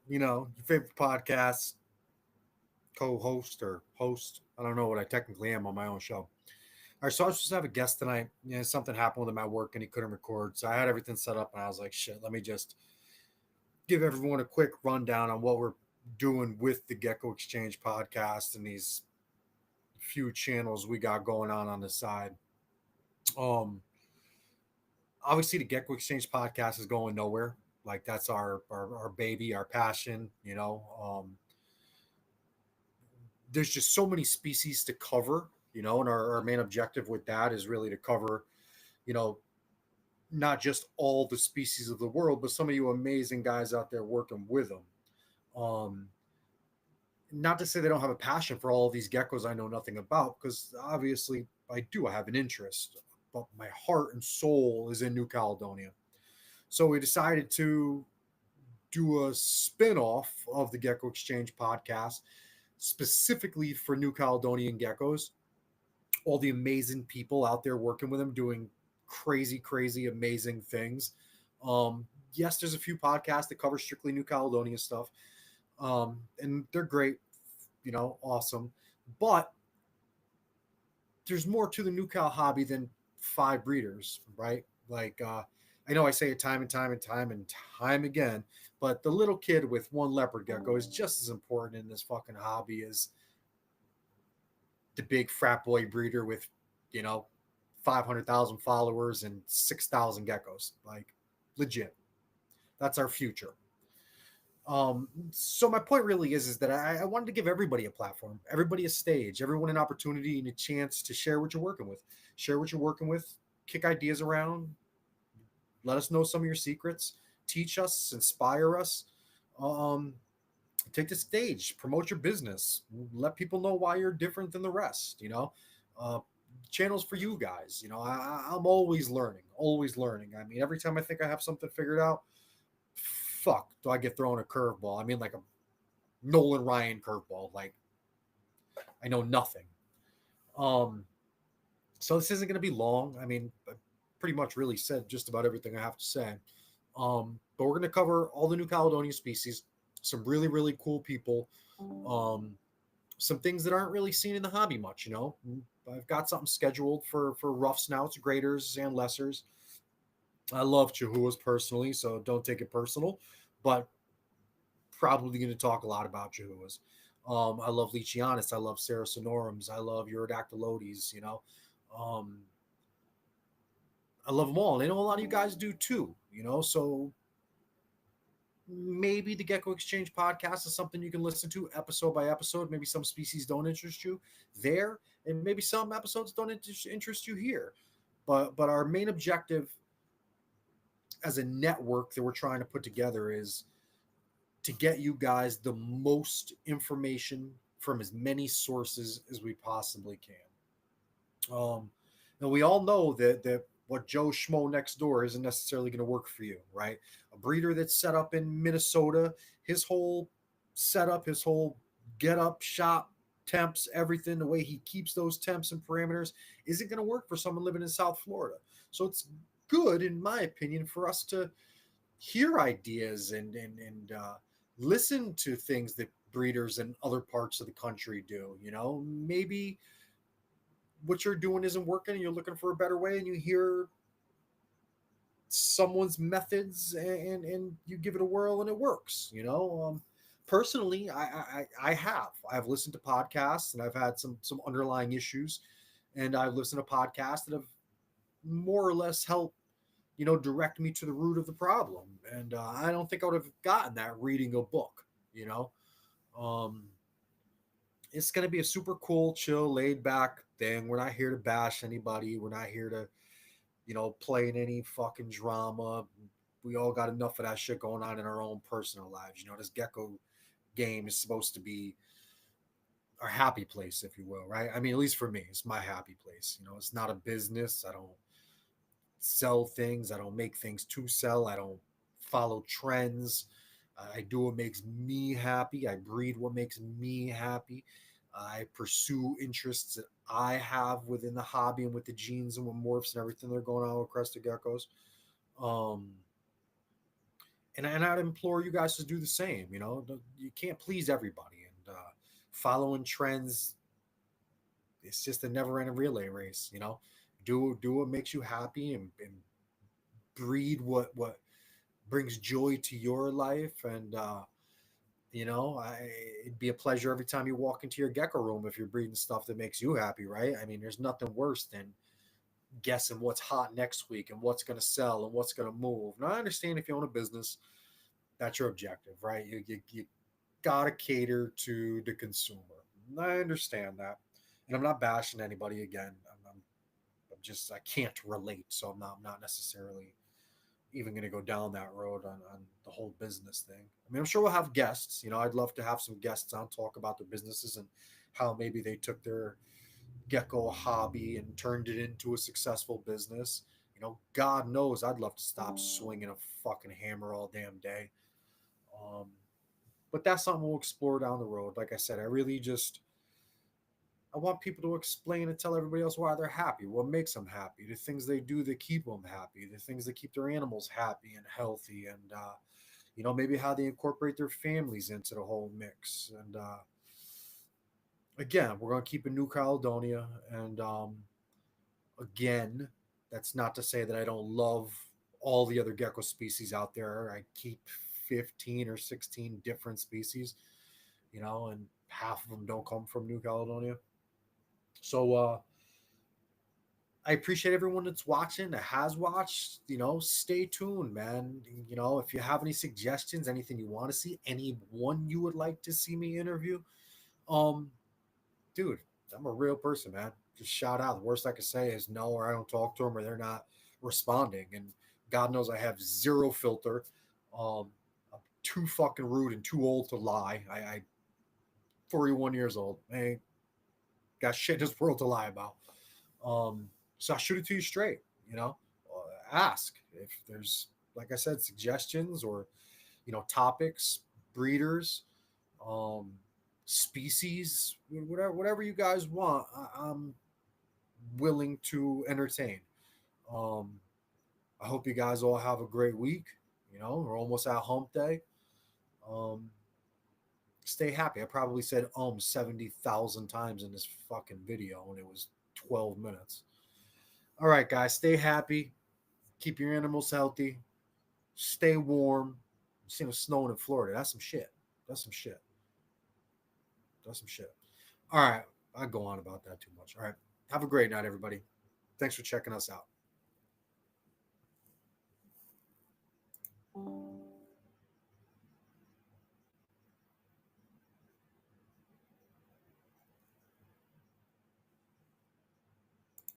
Your favorite podcast co-host or host. I don't know what I technically am on my own show. All right, so I was supposed to have a guest tonight. Something happened with him at work and he couldn't record. So I had everything set up and I was like, shit, let me just give everyone a quick rundown on what we're doing with the Gecko Exchange podcast and these few channels we got going on the side. Um, Obviously, the Gecko Exchange podcast is going nowhere. Like that's our baby, our passion. There's just so many species to cover. And our main objective with that is really to cover, you know, not just all the species of the world, but some of you amazing guys out there working with them. Um, Not to say they don't have a passion for all of these geckos I know nothing about, because obviously I do. I have an interest, but my heart and soul is in New Caledonia. So we decided to do a spin-off of the Gecko Exchange podcast specifically for New Caledonian geckos. All the amazing people out there working with them doing crazy, crazy, amazing things. Yes, there's a few podcasts that cover strictly New Caledonia stuff, and they're great, awesome. But there's more to the New Cal hobby than five breeders, right? I know I say it time and time and time and time again, but the little kid with one leopard gecko is just as important in this fucking hobby as the big frat boy breeder with, you know, 500,000 followers and 6,000 geckos. Like, legit. That's our future. So my point really is that I wanted to give everybody a platform, everybody a stage, everyone an opportunity and a chance to share what you're working with. Share what you're working with, kick ideas around, let us know some of your secrets, teach us, inspire us. Um, Take the stage, promote your business, let people know why you're different than the rest. Uh, Channels for you guys. I'm always learning, always learning. I mean, every time I think I have something figured out, fuck, do I get thrown a curveball? I mean, like a Nolan Ryan curveball. Like I know nothing. Um, so this isn't going to be long. I mean, I pretty much really said just about everything I have to say. But we're going to cover all the New Caledonia species, some really, really cool people, um, some things that aren't really seen in the hobby much. I've got something scheduled for rough snouts, graders, and lessers. I love Chihuahuas personally, so don't take it personal, but probably going to talk a lot about Chihuahuas. I love Leachianus. I love Sarasonorums. I love Urodactylotes. Um, I love them all. And I know a lot of you guys do too. So maybe the Gecko Exchange podcast is something you can listen to episode by episode. Maybe some species don't interest you there, and maybe some episodes don't interest you here. But our main objective as a network that we're trying to put together is to get you guys the most information from as many sources as we possibly can. And we all know that what Joe Schmo next door isn't necessarily going to work for you, right? A breeder that's set up in Minnesota, his whole setup, his whole get up, shop, temps, everything, the way he keeps those temps and parameters isn't going to work for someone living in South Florida. So it's good, in my opinion, for us to hear ideas and listen to things that breeders in other parts of the country do. Maybe what you're doing isn't working and you're looking for a better way, and you hear someone's methods and you give it a whirl and it works. Personally, I've listened to podcasts and I've had some underlying issues, and I've listened to podcasts that have more or less helped direct me to the root of the problem. And I don't think I would have gotten that reading a book. you know um it's going to be a super cool, chill, laid back thing. We're not here to bash anybody. We're not here to play in any fucking drama. We all got enough of that shit going on in our own personal lives. This gecko game is supposed to be our happy place, if you will, right? I mean, at least for me, it's my happy place. It's not a business. I don't sell things. I don't make things to sell. I don't follow trends. I do what makes me happy. I breed what makes me happy. I pursue interests that I have within the hobby and with the genes and with morphs and everything that are going on with crested geckos. Um, And I'd implore you guys to do the same. You know, you can't please everybody, and following trends, it's just a never-ending relay race. You know, do what makes you happy, and breed what brings joy to your life. And it'd be a pleasure every time you walk into your gecko room if you're breeding stuff that makes you happy, right? I mean, there's nothing worse than guessing what's hot next week and what's going to sell and what's going to move. Now, I understand if you own a business, that's your objective, right? You got to cater to the consumer. I understand that. And I'm not bashing anybody again. I'm just, I can't relate. So I'm not necessarily even going to go down that road on the whole business thing. I mean, I'm sure we'll have guests. You know, I'd love to have some guests on, talk about their businesses and how maybe they took their gecko hobby and turned it into a successful business. You know, God knows I'd love to stop swinging a fucking hammer all damn day. Um, but that's something we'll explore down the road. Like I said, I want people to explain and tell everybody else why they're happy, what makes them happy, the things they do that keep them happy, the things that keep their animals happy and healthy, and maybe how they incorporate their families into the whole mix. And again, we're gonna keep in New Caledonia, and again, that's not to say that I don't love all the other gecko species out there. I keep 15 or 16 different species, and half of them don't come from New Caledonia. So I appreciate everyone that's watching, that has watched. Stay tuned, man. If you have any suggestions, anything you want to see, anyone you would like to see me interview, um, dude, I'm a real person, man. Just shout out. The worst I could say is no, or I don't talk to them, or they're not responding. And God knows I have zero filter. I'm too fucking rude and too old to lie. I 41 years old. I ain't got shit in this world to lie about. So I shoot it to you straight. You know, ask if there's, like I said, suggestions or topics, breeders, um, species, whatever you guys want. I'm willing to entertain. Um, I hope you guys all have a great week. We're almost at hump day. Um, Stay happy. I probably said 70,000 times in this fucking video, and it was 12 minutes. All right, guys, stay happy. Keep your animals healthy. Stay warm. I'm seeing it snowing in Florida. That's some shit. That's some shit. That's some shit. All right. I go on about that too much. All right. Have a great night, everybody. Thanks for checking us out.